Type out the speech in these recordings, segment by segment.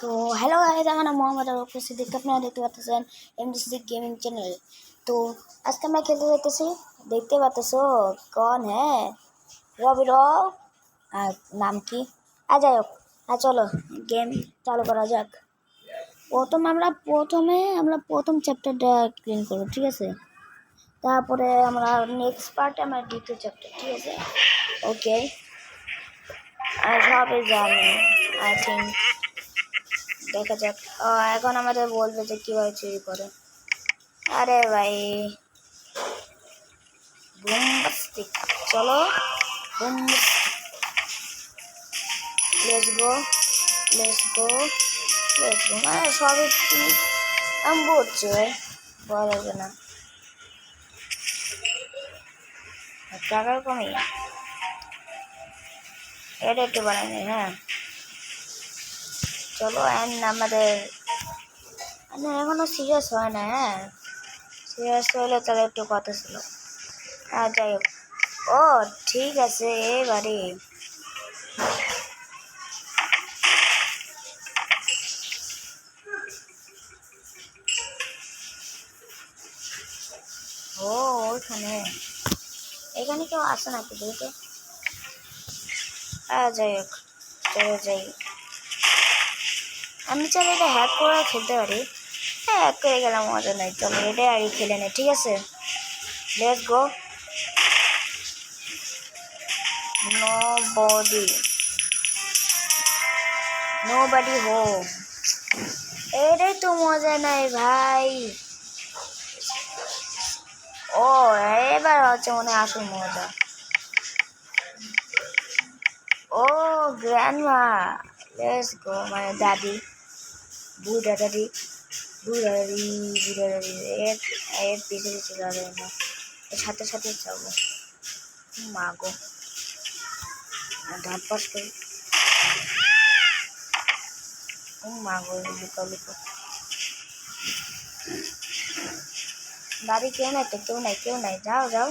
তো hello guys, আমার নাম মোহাম্মদ আর উপস্থিত আপনারা দেখতে পাচ্ছেন এমডিসি গেমিং চ্যানেল। তো আজকে আমরা খেলতে যাইতেছি, দেখতে পাচ্ছেছো কন হ্যাঁ রবি র আর নাম কি যাই হোক। চলো গেম চালু করা যাক। প্রথমে আমরা প্রথম চ্যাপ্টারটা ক্লিন করবো, ঠিক আছে? তারপরে আমরা নেক্সট পার্টে আমরা দ্বিতীয় চ্যাপ্টার, ঠিক আছে? ওকে, আর সবই জানি আই থিঙ্ক। দেখা যাক। এখন আমাদের বলবে যে কীভাবে চুরি করে। আরে ভাই বুমস্টিক, চলো broom, let's go let's go let's go. মানে সবই আমি বলছি ভাই, বলা যাবে না। টাকার কমই এটা একটু বানাইনি। হ্যাঁ চলো, আমাদের এখনো সিরিয়াস হয় না। হ্যাঁ সিরিয়াস হলে তাহলে একটু কথা ছিল। যাই হোক। ও ঠিক আছে, এবারে ওইখানে এখানে কেউ আসে নাকি দেখে? যাই হোক, চলে যাই। আমি চাইলে এটা হ্যাক করে খেলতে পারি। হ্যাক করে গেলাম, মজা নাই। চলো এটাই আর খেলে নেই, ঠিক আছে? Let's go. Nobody home. এটাই তো মজা নাই ভাই। এবার হচ্ছে মনে আসল মজা। Grandma, let's go. মানে দাদি, বুড়া দাদি, এর পিছিয়ে পিছিয়ে যাবে না, এর সাথে সাথে যাবো। মা গো, ধাপ পাস করি। মা গো, লুকাও লুকাও। দাদি কেউ নাই তো, কেউ নাই। যাও যাও,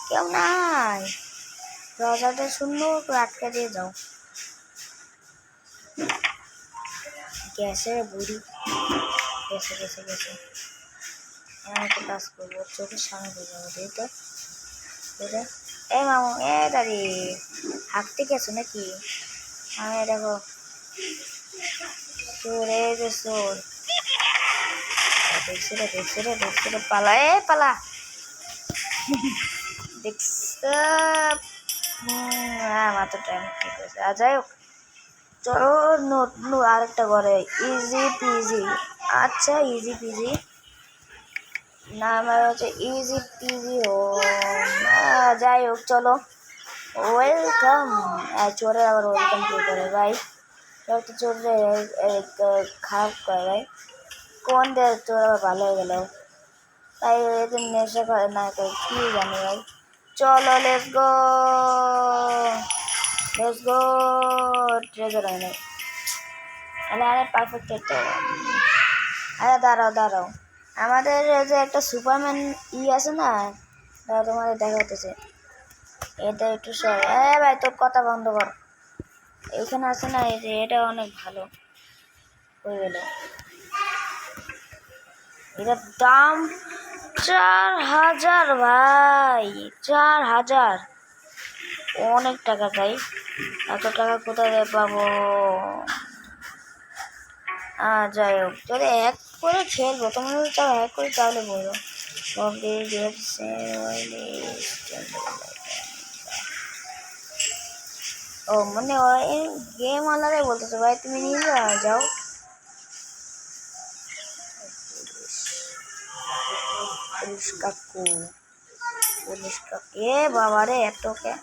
কেউ নাই। দরজাটা সুন্দর করে আটকে দিয়ে যাও। গেছে বুড়ি, গেছে। আমি একটা কাজ করবো, চোখের সামনে দিয়ে যাবো। দিয়ে তো মামু, দাদি হাঁকতে গেছো নাকি? আমি দেখো চোর, এই যে চোর। দেখছি রে, পালা পালা। দেখছো? মাত্র টাইম ঠিক আছে। যাই হোক, চলো আরেকটা ঘরে। Easy PG. আচ্ছা ইজি পিজি না, আমার হচ্ছে ইজি পিজি যাই হোক চলো, ওয়েলকাম। চোরে আবার ওয়েলকাম কে করে ভাই? সব তো চোরে খারাপ করে ভাই। কোন দেয় চোর আবার ভালো হয়ে গেল? তাই এদের নেশা করে না করে কি জানি ভাই। চলো লেটস গো। ট্রেজার হয় নাই। আরে পারফেক্ট একটা। দাঁড়াও, আমাদের যে একটা সুপারম্যান আছে না, তোমাদের দেখা হতেছে। এটা একটু সর। ভাই তোর কথা বন্ধ কর। এইখানে আছে না, এই যে এটা অনেক ভালো হয়ে গেল। এটার দাম 4000 ভাই, 4000। অনেক টাকা চাই। এত টাকা কোথায় পাবো? যাই হোক, যদি এক করে খেলবো, তোমরা যদি চাও এক করে তাহলে বলো। মানে গেম আলাদাই বলতেছো ভাই, তুমি নিয়ে যাও। পুলিশ কাকু বাবা রে, এতকে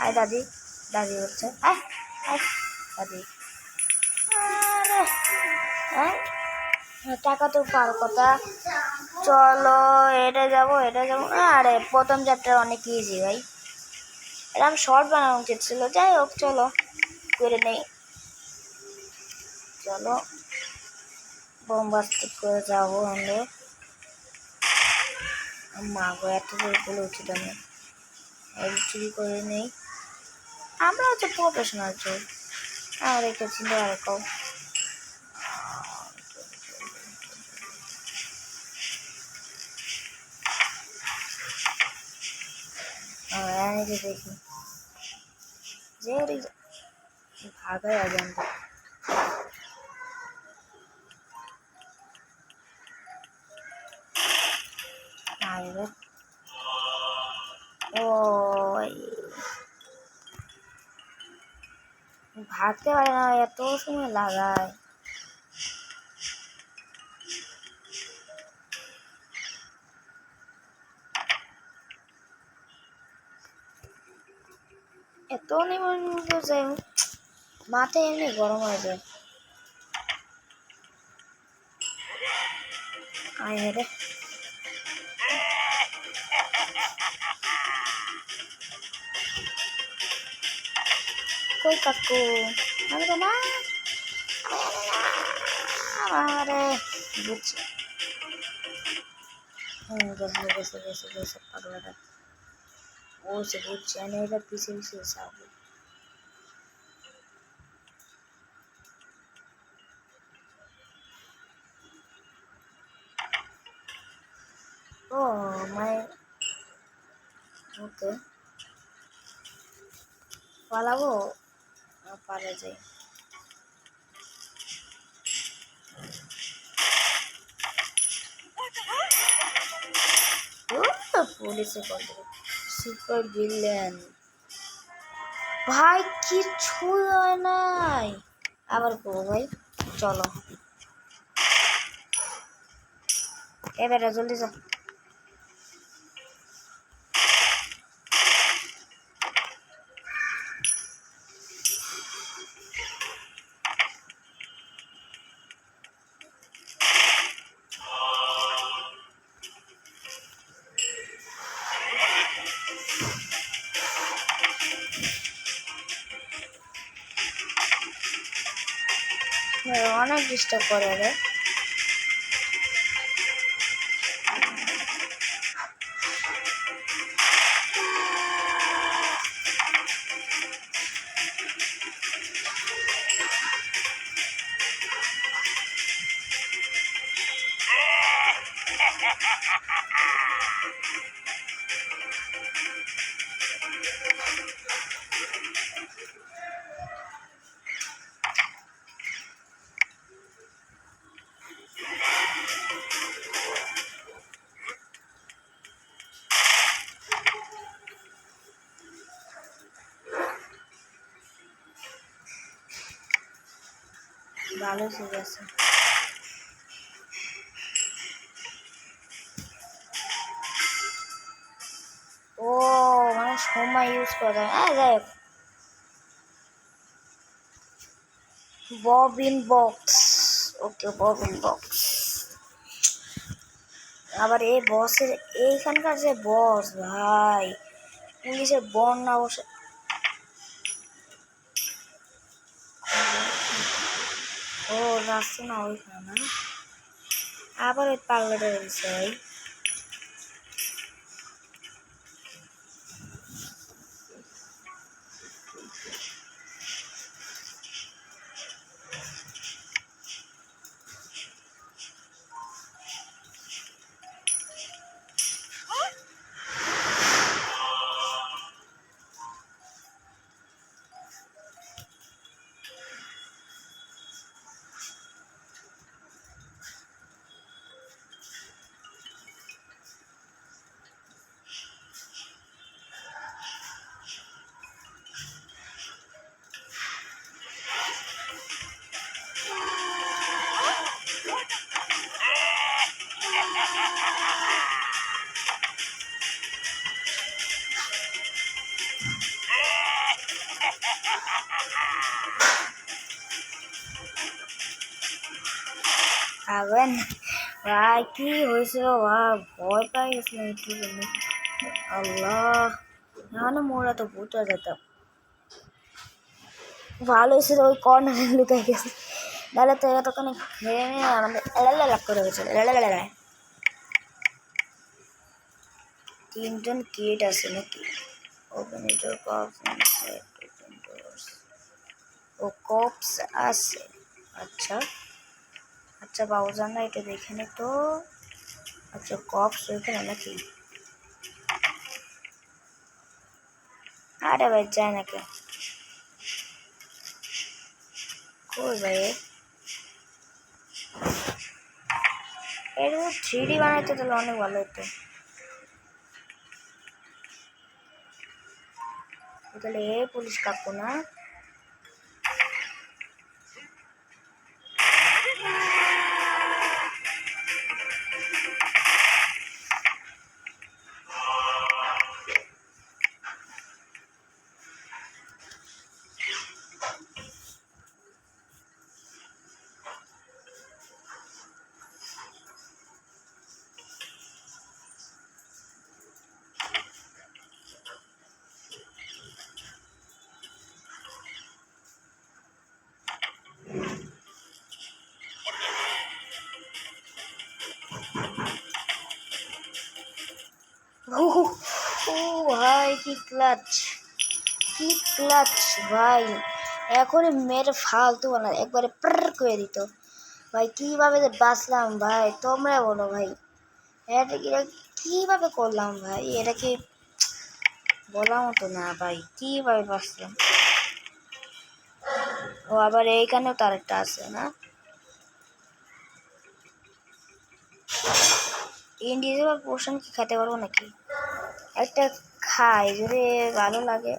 আয় দাদি হচ্ছে দাদি। টাকা তো পারো কথা। চলো এটা যাবো। আরে প্রথম চ্যাপ্টার অনেক ইজি ভাই, এরকম শর্ট বানানো উচিত ছিল। যাই হোক চলো করে নেই। চলো বোমবাস্টিক করে যাবো আমরা। মা গো, এত জোর বলে উচিত আমি চুরি করে নেই। আমরা হচ্ছে প্রফেশনাল চোর, আমার একে চিনতে পারে কও। এদিকে দেখি যে ভাগায় আগে আমরা ও ভাগতে পারে না, এত সময় লাগায়। এত নিমন যায়, মাথা এমনি গরম হয়ে যায়। আয় রে কই কাকু, আমি তো মা আরে বুঝছি। গেছে গেছে গেছে গেছে পাগলাটা, ও সে বুঝছি। আমি এটা পিছিয়ে পিছিয়ে যাবো। ও মাই ওকে পালাবো, পালা যাই। পুলিশে কল দেবে, সুপার ভিলেন ভাই, কিচ্ছু হয় নাই। আবার করবো ভাই, চলো এবারে জলদি যা। অনেক ডিস্টার্ব করে রে। ভালো ঠিক আছে। ও মানে সময় ইউজ করা, যাই হোক। ববিন বক্স, ওকে ববিন বক্স। আবার এই বসের, এইখানকার যে বস ভাই, পুলিশের বন্যা বসে। ও রাস্তা না ওইখানে, আবার ওই পাগলাটা রয়েছে ভাই। আগুন ভাই, কি হয়েছিল ভাই, ভয় পাই গেছিলাম একটু জন্য। আল্লাহ, নাহলে মোরা তো ভূত হয়ে যেতাম। ভালো হয়েছিল ওই কর্নারে লুকাই গেছে, নাহলে তো এতক্ষণ খেয়ে নিয়ে আমাদের লাগ করে গেছিল। তিনজন কিট আছে নাকি? ওপেন ইউর কপস ও কপস আছে। আচ্ছা আচ্ছা বাবুজান না এটা দেখে নে তো। আচ্ছা কপস ওইখানে নাকি? আরে ভাই যায় নাকি? কই ভাই এর 3D বানাইতে তাহলে অনেক ভালো হতো। তাহলে এ পুলিশ কাকু না? ও ও ভাই কি ক্লাচ, কি ক্লাচ ভাই! এখনই মেরে ফালতু বানা একবারে প্র করে দিত ভাই। কিভাবে যে বাঁচলাম ভাই তোমরা বলো ভাই। এটা কিভাবে করলাম ভাই? এটা কি বলার মতো না ভাই, কিভাবে বাঁচলাম। ও আবার এইখানেও তার একটা আছে না? ইনডিভিজুয়াল পোর্শন কি খেতে পারবো নাকি? একটা খাই যদি ভালো লাগে।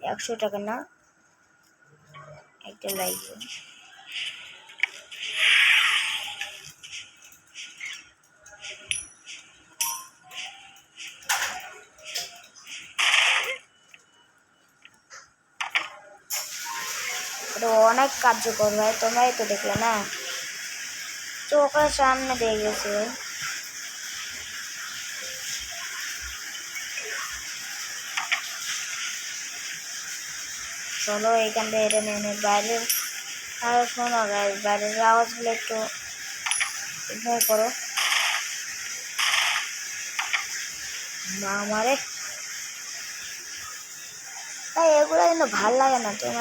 100 টাকা না, একটা লাগবে। এটা অনেক কার্যকর ভাই, তোমরাই তো দেখলে না, চোখের সামনে দিয়ে গেছে। চলো এখান থেকে এটা নিয়ে নিই। বাইরের আর শোনো গাইস, বাইরের আওয়াজগুলো একটু ইগনোর করো। মা আমারে তাই এগুলো কিন্তু ভাল লাগে না তোমার।